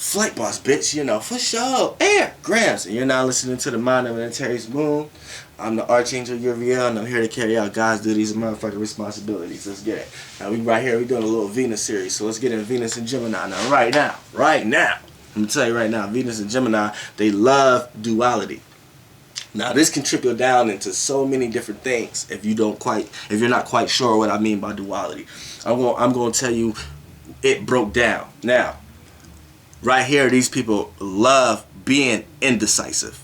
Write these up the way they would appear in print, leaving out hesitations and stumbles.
Flight Boss, bitch, you know, for sure. Air Grams, and you're now listening to the Mind of an Antares Moon. I'm the Archangel Uriel, and I'm here to carry out God's duties and motherfucking responsibilities. Let's get it. Now, we right here, we're doing a little Venus series, so let's get into Venus and Gemini. Now, right now, I'm gonna tell you right now, Venus and Gemini, they love duality. Now, this can trickle down into so many different things if you're not quite sure what I mean by duality. I'm going to tell you it broke down. Now, right here, these people love being indecisive.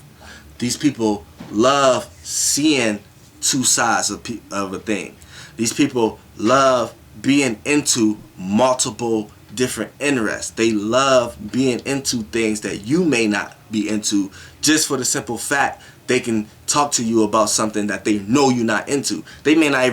These people love seeing two sides of a thing. These people love being into multiple different interests. They love being into things that you may not be into, just for the simple fact they can talk to you about something that they know you're not into. They may not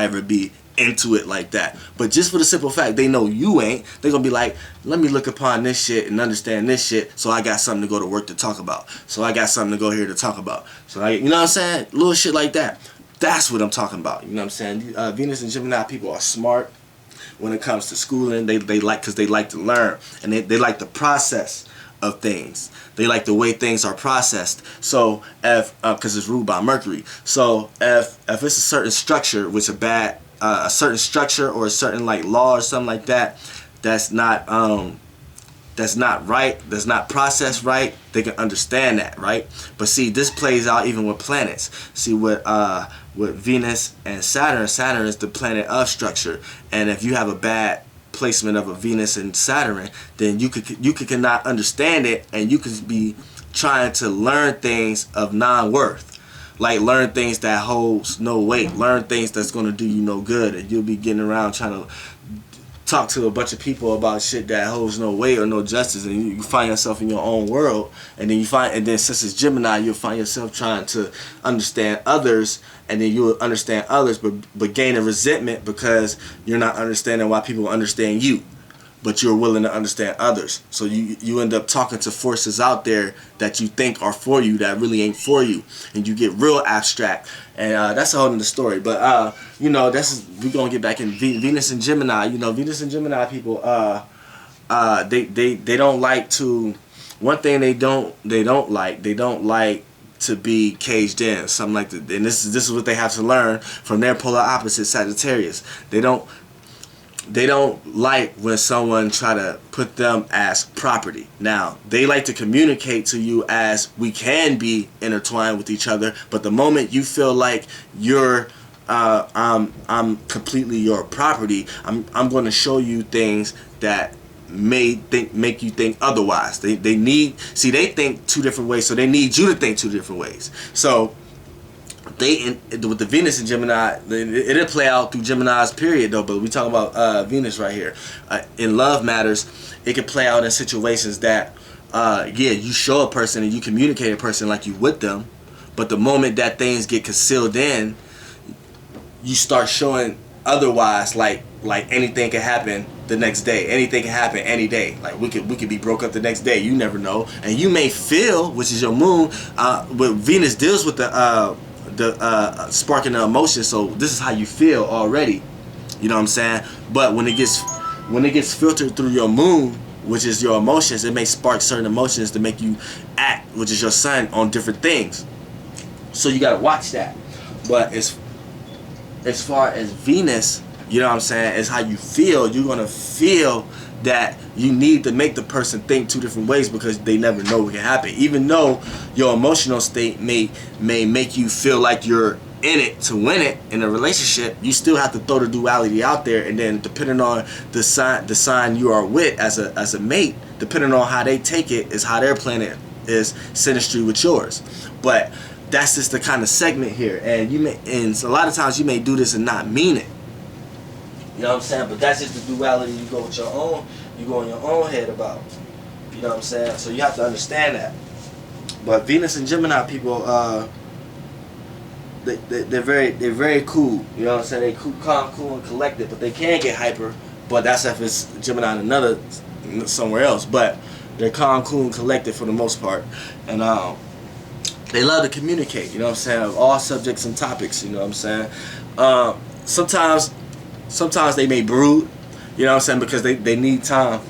ever be into it like that, but just for the simple fact they know you ain't, they're gonna be like, let me look upon this shit and understand this shit, so I got something to go to work to talk about, so I got something to go here to talk about, so you know what I'm saying, little shit like that. That's what I'm talking about. You know what I'm saying? Venus and Gemini people are smart when it comes to schooling. They like, because they like to learn, and they like the process of things. They like the way things are processed. So if because it's ruled by Mercury, so if it's a certain structure, which a certain structure or a certain like law or something like that, that's not right, that's not processed right, they can understand that, right? But see, this plays out even with planets. See, with Venus and Saturn is the planet of structure, and if you have a bad placement of a Venus and Saturn, then you cannot understand it, and you could be trying to learn things of non-worth, like learn things that holds no weight, learn things that's going to do you no good, and you'll be getting around trying to talk to a bunch of people about shit that holds no weight or no justice, and you find yourself in your own world, and then since it's Gemini, you'll find yourself trying to understand others, and then you'll understand others, but gain a resentment because you're not understanding why people understand you, but you're willing to understand others. So you end up talking to forces out there that you think are for you that really ain't for you, and you get real abstract, and that's a whole other story. But you know, we're gonna get back in Venus and Gemini. You know, Venus and Gemini people, they don't like to. One thing they don't like to be caged in, something like that. And this is what they have to learn from their polar opposite, Sagittarius. They don't like when someone try to put them as property. Now, they like to communicate to you as we can be intertwined with each other, but the moment you feel like you're I'm completely your property, I'm going to show you things that make you think otherwise. They think two different ways, so they need you to think two different ways. So with the Venus and Gemini, it'll play out through Gemini's period though, but we talking about Venus right here. In love matters, it can play out in situations that you show a person and you communicate a person like you with them, but the moment that things get concealed in, you start showing otherwise, like anything can happen the next day, anything can happen any day, like we could be broke up the next day, you never know. And you may feel, which is your moon, but Venus deals with the sparking the emotion, so this is how you feel already, you know what I'm saying? But when it gets filtered through your moon, which is your emotions, it may spark certain emotions to make you act, which is your sun, on different things. So you gotta watch that. But as far as Venus, you know what I'm saying, is how you feel. You're gonna feel that you need to make the person think two different ways, because they never know what can happen. Even though your emotional state may make you feel like you're in it to win it in a relationship, you still have to throw the duality out there, and then depending on the sign you are with as a mate, depending on how they take it, is how their planet is synastry with yours. But that's just the kind of segment here, and a lot of times you may do this and not mean it. You know what I'm saying? But that's just the duality you go in your own head about. You know what I'm saying? So you have to understand that. But Venus and Gemini people, they're very cool. You know what I'm saying? They calm, cool, and collected, but they can get hyper. But that's if it's Gemini and somewhere else. But they're calm, cool, and collected for the most part, and they love to communicate. You know what I'm saying? Of all subjects and topics. You know what I'm saying? Sometimes they may brood, you know what I'm saying, because they need time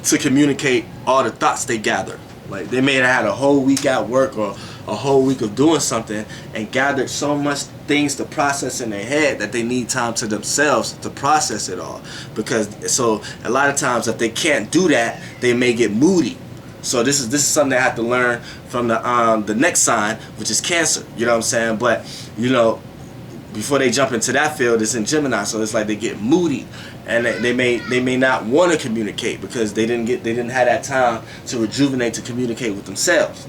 to communicate all the thoughts they gather. Like they may have had a whole week at work or a whole week of doing something and gathered so much things to process in their head that they need time to themselves to process it all. Because so a lot of times if they can't do that, they may get moody. So this is something they have to learn from the next sign, which is Cancer. You know what I'm saying? But you know, before they jump into that field, it's in Gemini. So it's like they get moody, and they may not want to communicate because they didn't have that time to rejuvenate to communicate with themselves.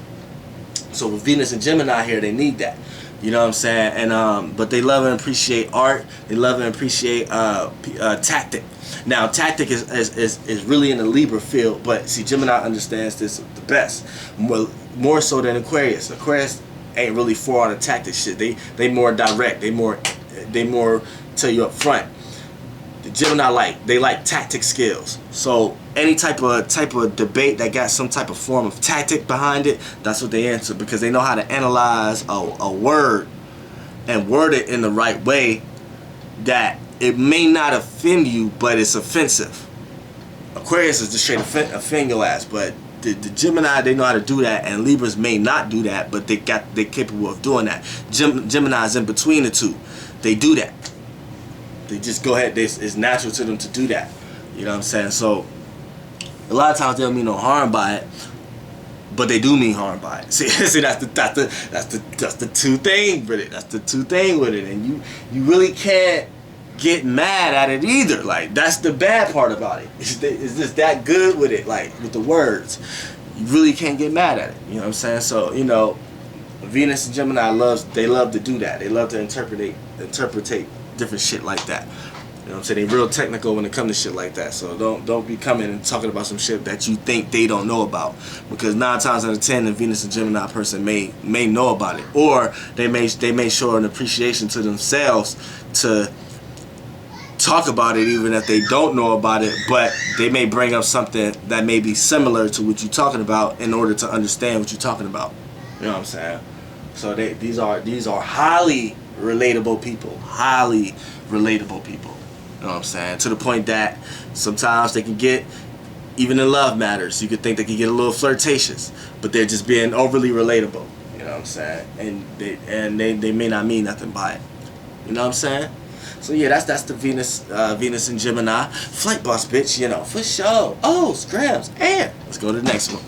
So with Venus and Gemini here, they need that. You know what I'm saying? And but they love and appreciate art. They love and appreciate tactic. Now, tactic is really in the Libra field, but see, Gemini understands this the best, more so than Aquarius. Aquarius ain't really for all the tactic shit. They more direct. They more tell you up front. The Gemini they like tactic skills. So any type of debate that got some type of form of tactic behind it, that's what they answer, because they know how to analyze a word and word it in the right way that it may not offend you, but it's offensive. Aquarius is just straight offend your ass, but the Gemini, they know how to do that, and Libras may not do that, but they're capable of doing that. Gemini's in between the two. They do that. They just go ahead. It's natural to them to do that. You know what I'm saying? So a lot of times they don't mean no harm by it, but they do mean harm by it. See, that's the two thing with it. That's the two thing with it, and you really can't get mad at it either. Like, that's the bad part about it. It's just that good with it, like with the words. You really can't get mad at it. You know what I'm saying? So, you know, Venus and Gemini love to do that. They love to interpret different shit like that. You know what I'm saying? They real technical when it comes to shit like that. So don't be coming and talking about some shit that you think they don't know about. Because 9 times out of 10, the Venus and Gemini person may know about it, or they may show an appreciation to themselves to talk about it, even if they don't know about it, but they may bring up something that may be similar to what you're talking about in order to understand what you're talking about. You know what I'm saying? So these are highly relatable people. Highly relatable people. You know what I'm saying? To the point that sometimes they can get, even in love matters, you could think they can get a little flirtatious, but they're just being overly relatable. You know what I'm saying? And they may not mean nothing by it. You know what I'm saying? So yeah, that's the Venus and Gemini. Flight boss, bitch, you know, for sure. Oh, scrams. And let's go to the next one.